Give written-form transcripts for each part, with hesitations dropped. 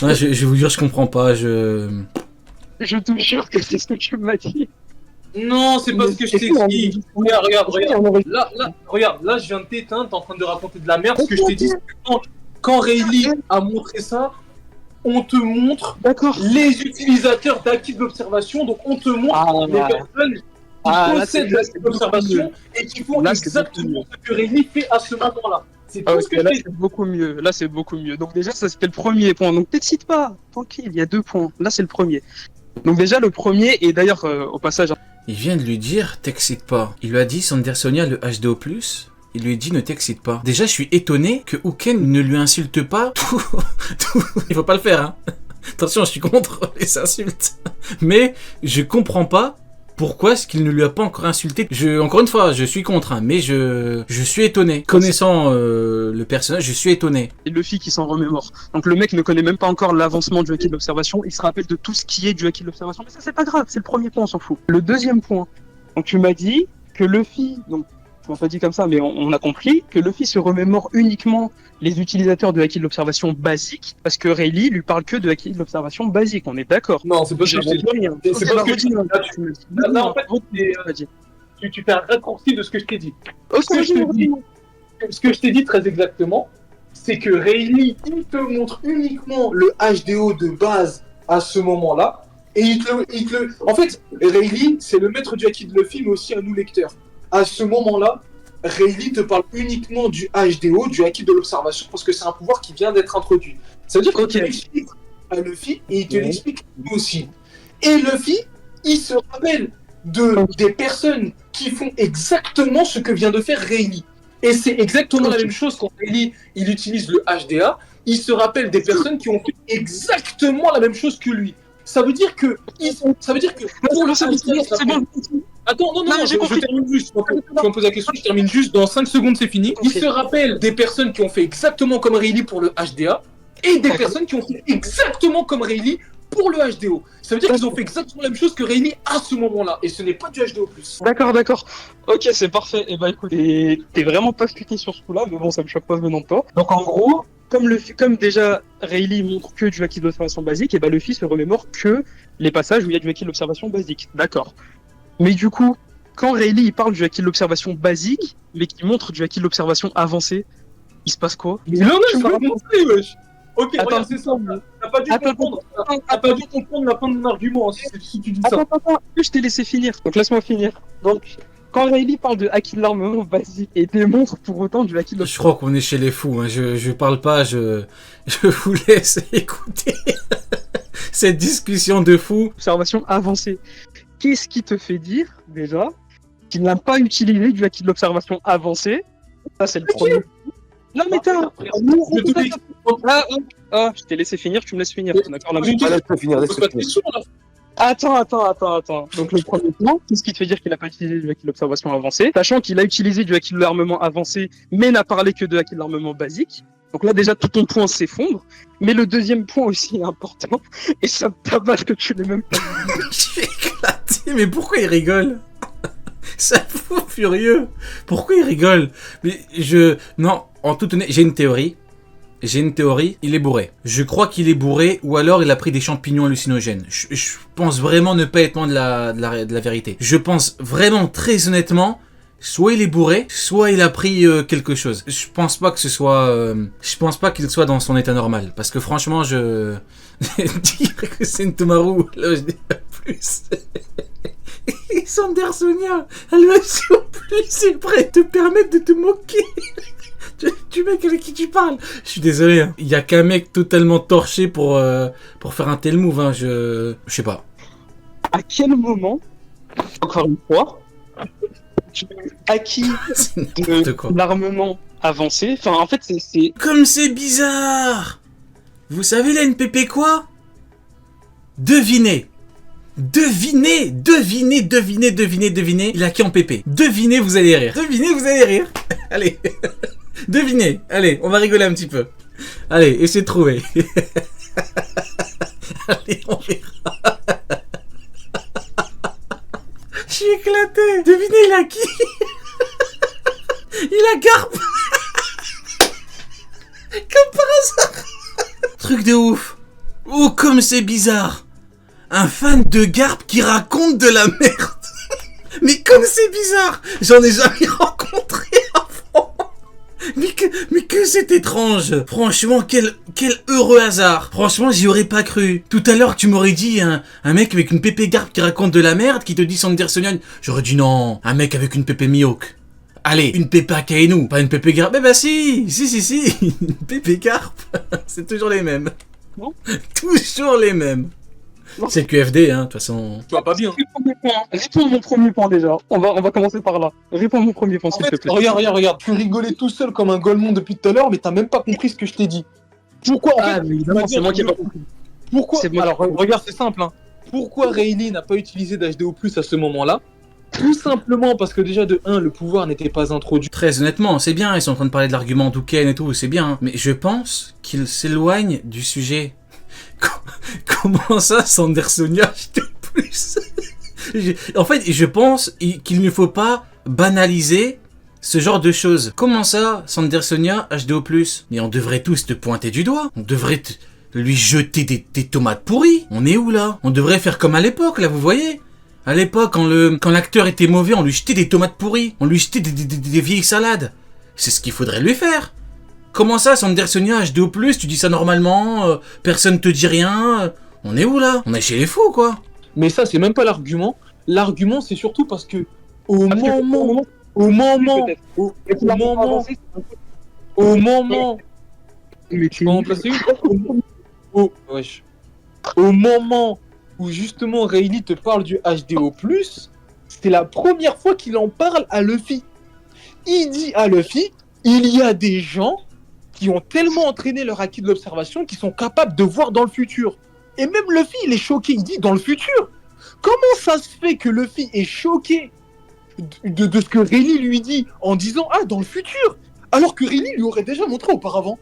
Ouais, je vais vous dire, je comprends pas. Je te jure que c'est ce que tu m'as dit. Non, c'est pas ce que je t'ai dit. Regarde. Regarde, là, je viens de t'éteindre, t'es en train de raconter de la merde. Ce que je t'ai dit, c'est que quand Rayleigh a montré ça, on te montre les utilisateurs d'acquis de l'observation, donc on te montre les personnes qui possèdent l'acquis de l'observation et qui font exactement ce que Rayleigh fait à ce moment-là. C'est tout ce que je t'ai dit. C'est beaucoup mieux. Là, c'est beaucoup mieux. Donc déjà, ça c'était le premier point. Donc t'excites pas. Tranquille, il y a 2 points. Là, c'est le premier. Donc déjà, le premier, et d'ailleurs, au passage... Il vient de lui dire, t'excite pas. Il lui a dit, Sandersonia, le HDO+, il lui dit, ne t'excite pas. Déjà, je suis étonné que Houken ne lui insulte pas tout. Il faut pas le faire, hein. Attention, je suis contre les insultes. Mais je comprends pas pourquoi est-ce qu'il ne lui a pas encore insulté. Encore une fois, je suis contre, hein, mais je suis étonné. Connaissant le personnage, je suis étonné. Et Luffy qui s'en remémore. Donc le mec ne connaît même pas encore l'avancement du acquis de l'observation. Il se rappelle de tout ce qui est du acquis de l'observation. Mais ça, c'est pas grave. C'est le premier point, on s'en fout. Le deuxième point. Donc tu m'as dit que Luffy... Donc tu m'as pas dit comme ça, mais on a compris que Luffy se remémore uniquement les utilisateurs de l'acquis de l'observation basique, parce que Rayleigh lui parle que de l'acquis de l'observation basique, on est d'accord. Non, c'est pas ce que je t'ai dit. C'est pas ce que tu dis. Là, en fait, tu fais un raccourci de ce que je t'ai dit. Ce que je t'ai dit très exactement, c'est que Rayleigh, il te montre uniquement le HDO de base à ce moment-là, et En fait, Rayleigh, c'est le maître du acquis de Luffy, mais aussi un nous lecteur. À ce moment-là, Rayleigh te parle uniquement du HDO, du acquis de l'observation, parce que c'est un pouvoir qui vient d'être introduit. Ça veut dire qu'il te l'explique à Luffy, et il te l'explique à nous aussi. Et Luffy, il se rappelle des personnes qui font exactement ce que vient de faire Rayleigh. Et c'est exactement la même chose quand Rayleigh, il utilise le HDA, il se rappelle des personnes qui ont fait exactement la même chose que lui. Ça veut dire que... C'est bon. Attends, non, je termine juste. Tu vas me poser la question, je termine juste. Dans 5 secondes, c'est fini. Il se rappelle des personnes qui ont fait exactement comme Rayleigh pour le HDA et des personnes qui ont fait exactement comme Rayleigh pour le HDO. Ça veut dire qu'ils ont fait exactement la même chose que Rayleigh à ce moment-là. Et ce n'est pas du HDO+. D'accord. Ok, c'est parfait. Et bah écoute, t'es vraiment pas expliqué sur ce coup-là, mais bon, ça me choque pas venant de toi. Donc en gros, comme déjà Rayleigh montre que du acquis de l'observation basique, et bah Luffy se remémore que les passages où il y a du acquis de l'observation basique. D'accord. Mais du coup, quand Rayleigh il parle du acquis de l'observation basique, mais qu'il montre du acquis de l'observation avancé, il se passe quoi? Mais non, je vais montrer, wesh. Ok, regarde, c'est simple. T'as pas dû comprendre la fin de mon argument, si tu dis ça. Attends, je t'ai laissé finir, donc laisse-moi finir. Donc, quand Rayleigh parle de acquis de l'armement basique et démontre pour autant du acquis de l'observation... Je crois qu'on est chez les fous, hein. Je parle pas, je vous laisse écouter cette discussion de fous. Observation avancée. Qu'est-ce qui te fait dire, déjà, qu'il n'a pas utilisé du acquis de l'observation avancée? Ça, c'est le premier. Non, mais je t'ai laissé finir, tu me laisses finir. D'accord, laisse-le finir. Attends. Donc, le premier point, qu'est-ce qui te fait dire qu'il n'a pas utilisé du acquis de l'observation avancée? Sachant qu'il a utilisé du acquis de l'armement avancé, mais n'a parlé que de acquis de l'armement basique. Donc là, déjà, tout ton point s'effondre. Mais le deuxième point aussi est important. Et ça me tabasse que tu l'aies même pas dit. Je suis éclaté, mais pourquoi il rigole? C'est un fou furieux. Pourquoi il rigole? Mais non, en toute honnêteté, j'ai une théorie, il est bourré. Je crois qu'il est bourré, ou alors il a pris des champignons hallucinogènes. Je pense vraiment ne pas être loin de la vérité. Je pense vraiment, très honnêtement, soit il est bourré, soit il a pris quelque chose. Je pense pas qu'il soit dans son état normal. Parce que franchement, je dire que c'est une Tomaru, là je dis pas plus. Sandersonia, elle va plus, c'est prêt te permettre de te moquer. Tu mec avec qui tu parles. Je suis désolé, hein. Il y a qu'un mec totalement torché pour faire un tel move, hein. Je sais pas. À quel moment, encore une fois, tu as acquis de l'armement avancé? Enfin, en fait, c'est... Comme c'est bizarre. Vous savez la NPP quoi? Devinez. Il a qui en PP? Devinez, vous allez rire. Allez. Devinez. Allez, on va rigoler un petit peu. Allez, essayez de trouver. Allez, on verra. Je suis éclaté. Devinez, il a qui? Il a Garp. Comme par hasard. Truc de ouf. Oh, comme c'est bizarre. Un fan de Garp qui raconte de la merde. Mais comme c'est bizarre. J'en ai jamais rencontré avant. Mais que c'est étrange. Franchement, quel heureux hasard. Franchement, j'y aurais pas cru. Tout à l'heure, tu m'aurais dit un mec avec une pépé Garp qui raconte de la merde, qui te dit Sandersonian. J'aurais dit non. Un mec avec une pépé Mihawk. Allez, une pépé Akainu, pas une pépé Garp. Eh bah si. Une pépé Garp. C'est toujours les mêmes. Non. Toujours les mêmes. Non. C'est le QFD, hein, de toute façon. Tu vas pas bien. Réponds mon premier point déjà. On va commencer par là. Réponds mon premier point, En s'il fait, te plaît. regarde. Tu rigolais tout seul comme un golemon depuis tout à l'heure, mais t'as même pas compris ce que je t'ai dit. Pourquoi, en fait, Mais évidemment, c'est moi qui ai pas compris. pourquoi c'est moi Alors, qui ai pas regarde, c'est simple. Hein. Pourquoi Rayleigh n'a pas utilisé d'HDO+, à ce moment-là? Tout simplement parce que déjà, de 1, le pouvoir n'était pas introduit. Très honnêtement, c'est bien, ils sont en train de parler de l'argument d'Uken et tout, c'est bien. Mais je pense qu'ils s'éloignent du sujet. Comment ça, Sandersonia plus? En fait, je pense qu'il ne faut pas banaliser ce genre de choses. Comment ça, Sandersonia HDO+? Mais on devrait tous te pointer du doigt. On devrait lui jeter des tomates pourries. On est où là? On devrait faire comme à l'époque, là, vous voyez? À l'époque, quand l'acteur était mauvais, on lui jetait des tomates pourries. On lui jetait des vieilles salades. C'est ce qu'il faudrait lui faire. Comment ça, Sandersonia HDO+, tu dis ça normalement, personne te dit rien, on est où là? On est chez les fous, quoi. Mais ça, c'est même pas l'argument. L'argument, c'est surtout parce que au moment Mais tu peux en placer une? Wesh. Au moment où justement Rayleigh te parle du HDO+, c'est la première fois qu'il en parle à Luffy. Il dit à Luffy, il y a des gens qui ont tellement entraîné leur acquis de l'observation qu'ils sont capables de voir dans le futur. Et même Luffy, il est choqué, il dit dans le futur. Comment ça se fait que Luffy est choqué de ce que Rayleigh lui dit en disant ah dans le futur, alors que Rayleigh lui aurait déjà montré auparavant?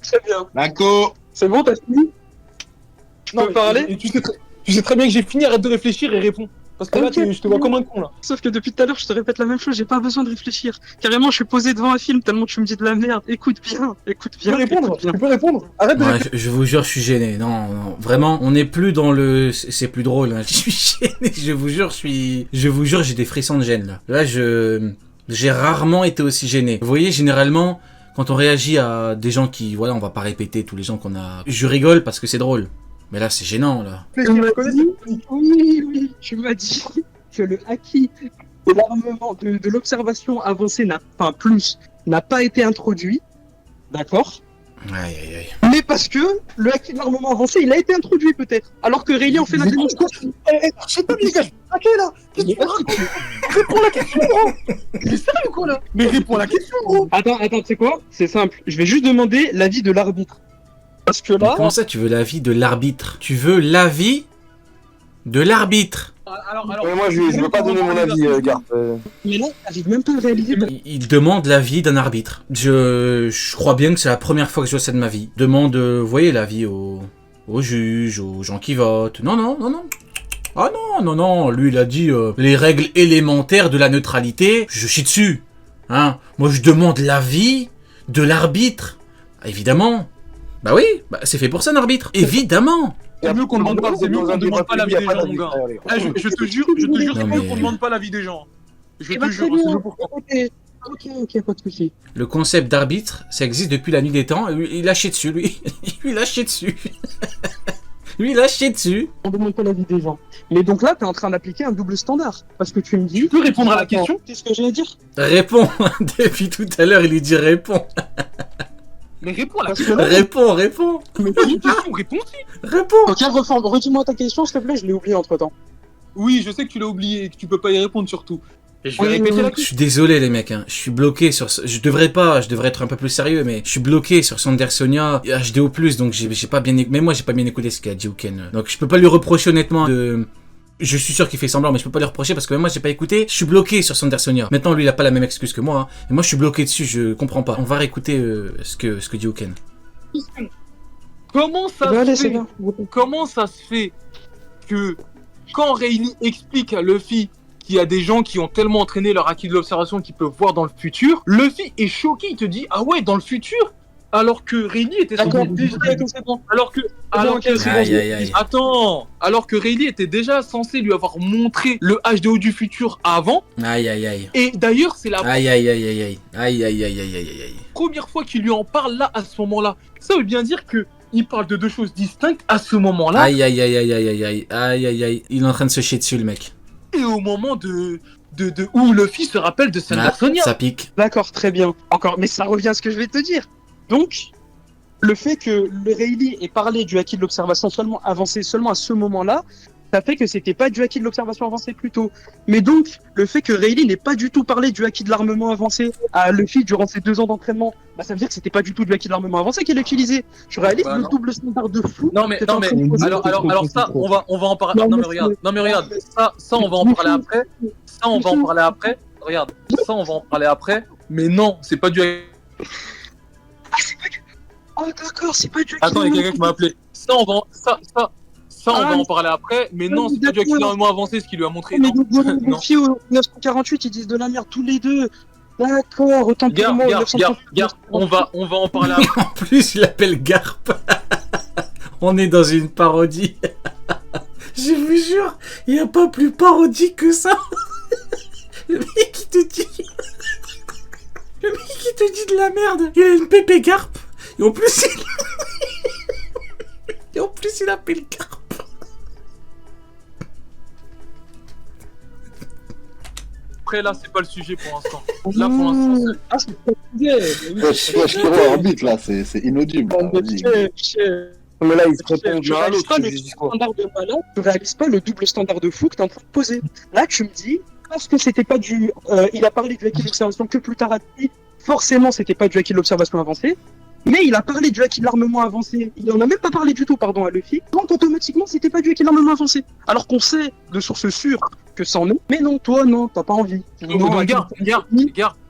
Très bien. Nako. C'est bon, t'as fini? Tu peux parler? Et tu sais très bien que j'ai fini, arrête de réfléchir et réponds. Parce que là, Ok. je te vois comme un con là. Sauf que depuis tout à l'heure, je te répète la même chose, j'ai pas besoin de réfléchir. Carrément, je suis posé devant un film tellement tu me dis de la merde. Écoute bien. Tu peux répondre, tu peux répondre. Arrête de Ouais, répondre. je vous jure, je suis gêné. Non, vraiment, on n'est plus dans le... C'est plus drôle, hein. Je suis gêné, je vous jure, j'ai des frissons de gêne, là. Là, j'ai rarement été aussi gêné. Vous voyez, généralement, quand on réagit à des gens qui... Voilà, on va pas répéter tous les gens qu'on a... Je rigole parce que c'est drôle. Mais là, c'est gênant, là. Tu m'as dit, oui, tu m'as dit que le acquis de l'armement, de l'observation avancée, n'a pas été introduit, d'accord? Aïe. Mais parce que le acquis de l'armement avancé, il a été introduit peut-être. Alors que Rayleigh en fait la démonstration. Je sais pas, les gars, ok là. Qu'est-ce que tu racontes? Réponds à la question, gros. Mais sérieux quoi là? Mais réponds à la question, gros. Attends, tu sais quoi? C'est simple. Je vais juste demander l'avis de l'arbitre. Parce que Mais là. comment ça, tu veux l'avis de l'arbitre? Tu veux l'avis de l'arbitre? Alors, Moi, je veux pas donner mon avis, Garp. Mais là, j'arrive même pas à réaliser. Il demande l'avis d'un arbitre. Je crois bien que c'est la première fois que je vois ça de ma vie. Demande, vous voyez, l'avis aux juges, aux gens qui votent. Non. Ah non, lui il a dit les règles élémentaires de la neutralité, je chie dessus. Hein? Moi je demande l'avis de l'arbitre. Ah, évidemment. Bah oui, c'est fait pour ça un arbitre. Évidemment. C'est mieux qu'on demande pas l'avis des gens, mon gars. Je te jure, c'est mieux qu'on demande pas l'avis des gens. Je te jure, c'est mieux pour toi. Ok, pas de soucis. Le concept d'arbitre, ça existe depuis la nuit des temps. Il a chié dessus, lui. Il a chié dessus. Lui, il a chié dessus. On demande pas l'avis des gens. Mais donc là, t'es en train d'appliquer un double standard. Parce que tu me dis. Tu peux répondre à la question? C'est ce que j'ai à dire. Réponds. Depuis tout à l'heure, il lui dit réponds. Mais réponds à la Parce que question. là, Réponds. Mais c'est une question, réponds. Réponds. ok, redis-moi ta question, s'il te plaît, je l'ai oublié entre temps. Oui, je sais que tu l'as oublié et que tu peux pas y répondre surtout. Et je vais Oui, répéter la Je suis désolé les mecs, hein. Je suis bloqué sur ce... Je devrais être un peu plus sérieux, mais je suis bloqué sur Sandersonia HDO+, donc j'ai pas bien... Même moi j'ai pas bien écouté ce qu'a dit Uken. Donc je peux pas lui reprocher honnêtement de... Je suis sûr qu'il fait semblant, mais je peux pas lui reprocher parce que même moi j'ai pas écouté. Je suis bloqué sur Sandersonia. Maintenant lui il a pas la même excuse que moi, hein. Et moi je suis bloqué dessus, je comprends pas. On va réécouter ce que dit Uken. Comment ça Allez, se c'est fait bien. Comment ça se fait que quand Rayleigh explique à Luffy qu'il y a des gens qui ont tellement entraîné leur acquis de l'observation qu'ils peuvent voir dans le futur, Luffy est choqué, il te dit ah ouais dans le futur, alors que Rayleigh était censé D'accord, déjà... c'est bon. Alors que Aïe, aïe, aïe. Attends, alors que Rayleigh était déjà censé lui avoir montré le HDO du futur avant. Aïe, aïe, aïe. Et d'ailleurs, c'est la Aïe, aïe, aïe, aïe, aïe. Aïe, aïe, aïe, aïe, aïe, aïe. première fois qu'il lui en parle là, à ce moment-là. Ça veut bien dire que il parle de deux choses distinctes à ce moment-là. Aïe, aïe, aïe, aïe, aïe, aïe, aïe. Aïe, aïe, aïe. Il est en train de se chier dessus, le mec. Et au moment où Luffy se rappelle de Sandersonia. Ça pique. D'accord, très bien. Encore, mais ça revient à ce que je vais te dire. Donc, le fait que le Rayleigh ait parlé du haki de l'observation seulement avancé seulement à ce moment-là, ça fait que c'était pas du haki de l'observation avancé plus tôt. Mais donc, le fait que Rayleigh n'ait pas du tout parlé du haki de l'armement avancé à Luffy durant ses 2 ans d'entraînement, bah ça veut dire que c'était pas du tout du haki de l'armement avancé qu'il a utilisé. Je réalise Bah, le non. double standard de fou. Non mais que t'es en train de poser. alors ça on va en parler. Non mais regarde, ça on va en parler après. Ça on va en parler après. Regarde, ça on va en parler après. Mais non, c'est pas du. Ah, c'est pas du. Oh d'accord, c'est pas du. Attends, il y a quelqu'un qui m'a appelé. Ça on va en parler après. Mais non, c'est pas du accident avancé ce qu'il lui a montré. Mais Non. les filles au 948, ils disent de la merde tous les deux. D'accord, autant pour moi. Garde, on va en parler après. En plus, il appelle Garp. On est dans une parodie. Je vous jure, il n'y a pas plus parodie que ça. Le mec qui te dit... Le mec qui te dit de la merde. Il a une pépé Garp. Et en plus, il appelle Garp. Après là, c'est pas le sujet pour l'instant. Là pour l'instant, c'est... Ah, c'est pas le sujet. Wesh, Kiro arbitre là, c'est inaudible. là, vas-y. Mais là, il se répond Tu l'un à réalises l'autre, pas tu le dis double quoi? standard de malade, tu réalises pas le double standard de fou que t'es en train de poser. Là, tu me dis, parce que c'était pas du. Il a parlé du haki de l'observation que plus tard à lui, forcément, c'était pas du haki de l'observation avancé. Mais il a parlé du haki de l'armement avancé. Il en a même pas parlé du tout, pardon, à Luffy. Donc, automatiquement, c'était pas du haki de l'armement avancé. Alors qu'on sait de sources sûres que c'en est. Mais non, toi, non, t'as pas envie. Non, Regarde,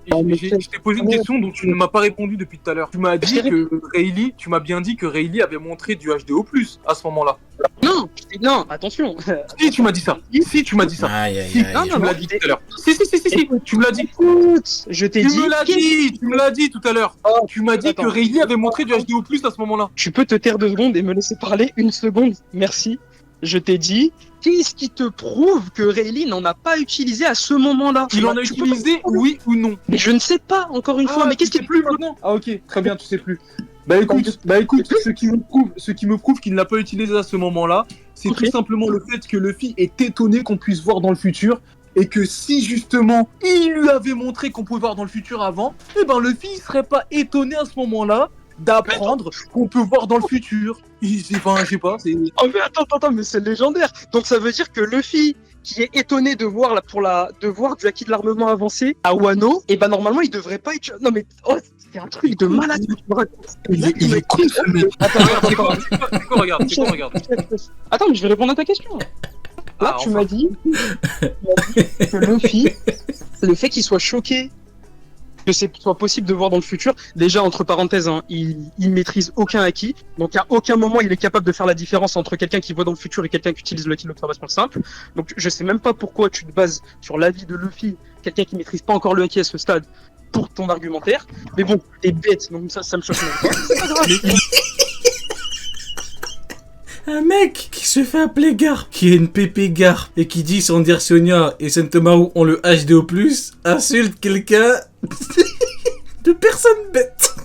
je t'ai posé une question dont tu ne m'as pas répondu depuis tout à l'heure. Tu m'as dit que Rayleigh, tu m'as bien dit que Rayleigh avait montré du HDO+, à ce moment-là. Non, attention. Si, tu m'as dit ça. Si, tu m'as dit ça. Aïe, aïe, Si, aïe. tu me l'as dit tout à l'heure. Si, tu me l'as dit. Écoute, je t'ai dit. Tu me l'as dit tout à l'heure. Tu m'as dit que Rayleigh avait montré du HDO+, à ce moment-là. Tu peux te taire 2 secondes et me laisser parler 1 seconde. Merci. Je t'ai dit, qu'est-ce qui te prouve que Rayleigh n'en a pas utilisé à ce moment-là? Il en a utilisé, oui ou non? Mais je ne sais pas, encore une fois, mais qu'est-ce qui plus maintenant? Ah ok, très bien, tu sais plus. Bah écoute, ce qui me prouve qu'il ne l'a pas utilisé à ce moment-là, c'est tout simplement le fait que Luffy est étonné qu'on puisse voir dans le futur, et que si justement il lui avait montré qu'on pouvait voir dans le futur avant, eh ben Luffy il serait pas étonné à ce moment-là d'apprendre qu'on peut voir dans le futur. Enfin, je sais pas, c'est... Oh mais attends, mais c'est légendaire. Donc ça veut dire que Luffy, qui est étonné de voir de voir du haki de l'armement avancé à Wano, et ben normalement il devrait pas être. Non mais c'est un truc de malade. Il est con ce mec. Attends, regarde. Attends, mais je vais répondre à ta question. Là, tu m'as dit que Luffy, le fait qu'il soit choqué que ce soit possible de voir dans le futur, déjà entre parenthèses, hein, il maîtrise aucun haki, donc à aucun moment il est capable de faire la différence entre quelqu'un qui voit dans le futur et quelqu'un qui utilise le haki de l'observation simple. Donc je sais même pas pourquoi tu te bases sur l'avis de Luffy, quelqu'un qui maîtrise pas encore le haki à ce stade, pour ton argumentaire. Mais bon, t'es bête, donc ça me choque même pas. C'est pas grave. Un mec qui se fait appeler Garp, qui est une pépé Garp, et qui dit Sandersonia et Sentomaru ont le HDO+, insulte quelqu'un de personne bête.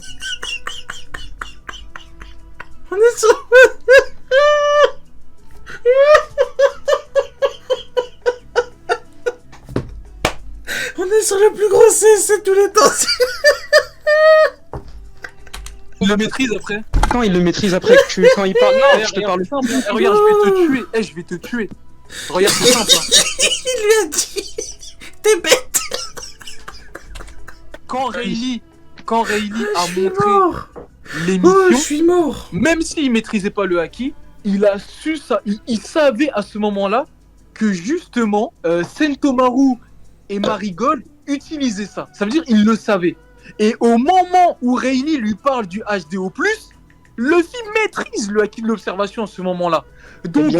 On est sur... On est sur le plus gros CC de tous les temps. Il le maîtrise après. Quand il le maîtrise après, quand il parle... Non, je te parle simple. Regarde, je vais te tuer. Regarde, c'est simple. Il lui a dit t'es bête. Quand Rayleigh a montré je l'émission, suis mort. même s'il maîtrisait pas le haki, il a su ça. Il savait à ce moment-là que justement Sentomaru et Marigold utilisaient ça. Ça veut dire il le savait. Et au moment où Rayleigh lui parle du HDO+, Luffy maîtrise le haki de l'observation à ce moment-là. Donc,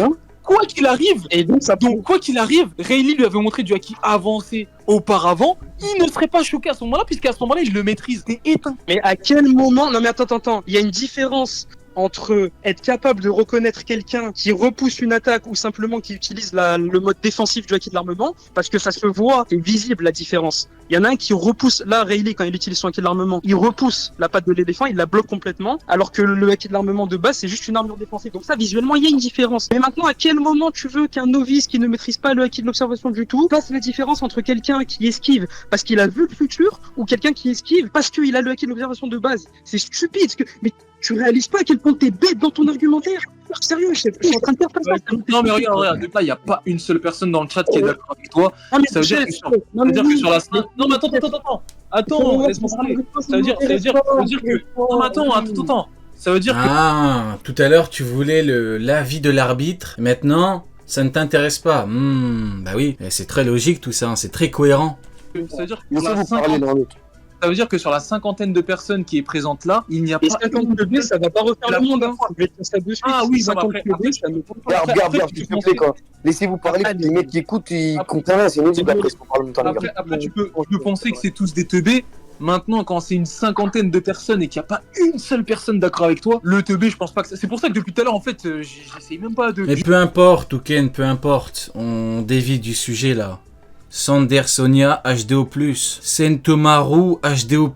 quoi qu'il arrive, Et donc, ça quoi qu'il arrive, Rayleigh lui avait montré du haki avancé auparavant, il ne serait pas choqué à ce moment-là, puisqu'à ce moment-là, il le maîtrise. T'es éteint. Mais à quel moment... Non mais attends. Il y a une différence entre être capable de reconnaître quelqu'un qui repousse une attaque ou simplement qui utilise le mode défensif du haki de l'armement, parce que ça se voit, c'est visible la différence. Il y en a un qui repousse, là Rayleigh quand il utilise son haki de l'armement, il repousse la patte de l'éléphant, il la bloque complètement, alors que le haki de l'armement de base c'est juste une armure défensive. Donc ça visuellement il y a une différence. Mais maintenant à quel moment tu veux qu'un novice qui ne maîtrise pas le haki de l'observation du tout fasse la différence entre quelqu'un qui esquive parce qu'il a vu le futur ou quelqu'un qui esquive parce qu'il a le haki de l'observation de base? C'est stupide, mais tu réalises pas à quel point t'es bête dans ton argumentaire. Sérieux, je suis en train de faire ça. Non mais regarde, là il n'y a pas une seule personne dans le chat qui est d'accord avec toi. Ah, mais Ça veut dire que sur la... Non mais attends, laisse-moi parler. Ça veut dire que... Non mais attends. Ça veut dire que... Ah, tout à l'heure tu voulais l'avis de l'arbitre, maintenant ça ne t'intéresse pas. Bah oui, c'est très logique tout ça, hein, c'est très cohérent. Ça veut dire que Mais ça, vous parlez dans l'autre. ça veut dire que sur la cinquantaine de personnes qui est présente là, il n'y a pas... Et 50 degrés, ça va pas refaire le monde, hein. Je vais te dire ça de suite. Ah oui, 50 après, degrés, ça me... Regarde, s'il te plaît, quoi. Laissez-vous parler, les mecs qui écoutent, ils comprennent rien, c'est inaudible après, si on parle en même temps, les gars. Après, tu peux penser que c'est tous des teubés. Maintenant, quand c'est une cinquantaine de personnes et qu'il n'y a pas une seule personne d'accord avec toi, le teubé, je pense pas que c'est pour ça que depuis tout à l'heure, en fait, j'essaye même pas de... Mais peu importe, Touken, peu importe, on dévie du sujet là. Sander Sonia HDO+, Sentomaru HDO+.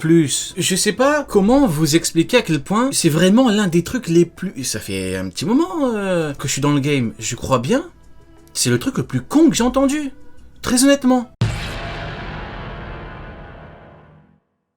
Je sais pas comment vous expliquer à quel point c'est vraiment l'un des trucs les plus... Ça fait un petit moment que je suis dans le game, je crois bien. C'est le truc le plus con que j'ai entendu. Très honnêtement.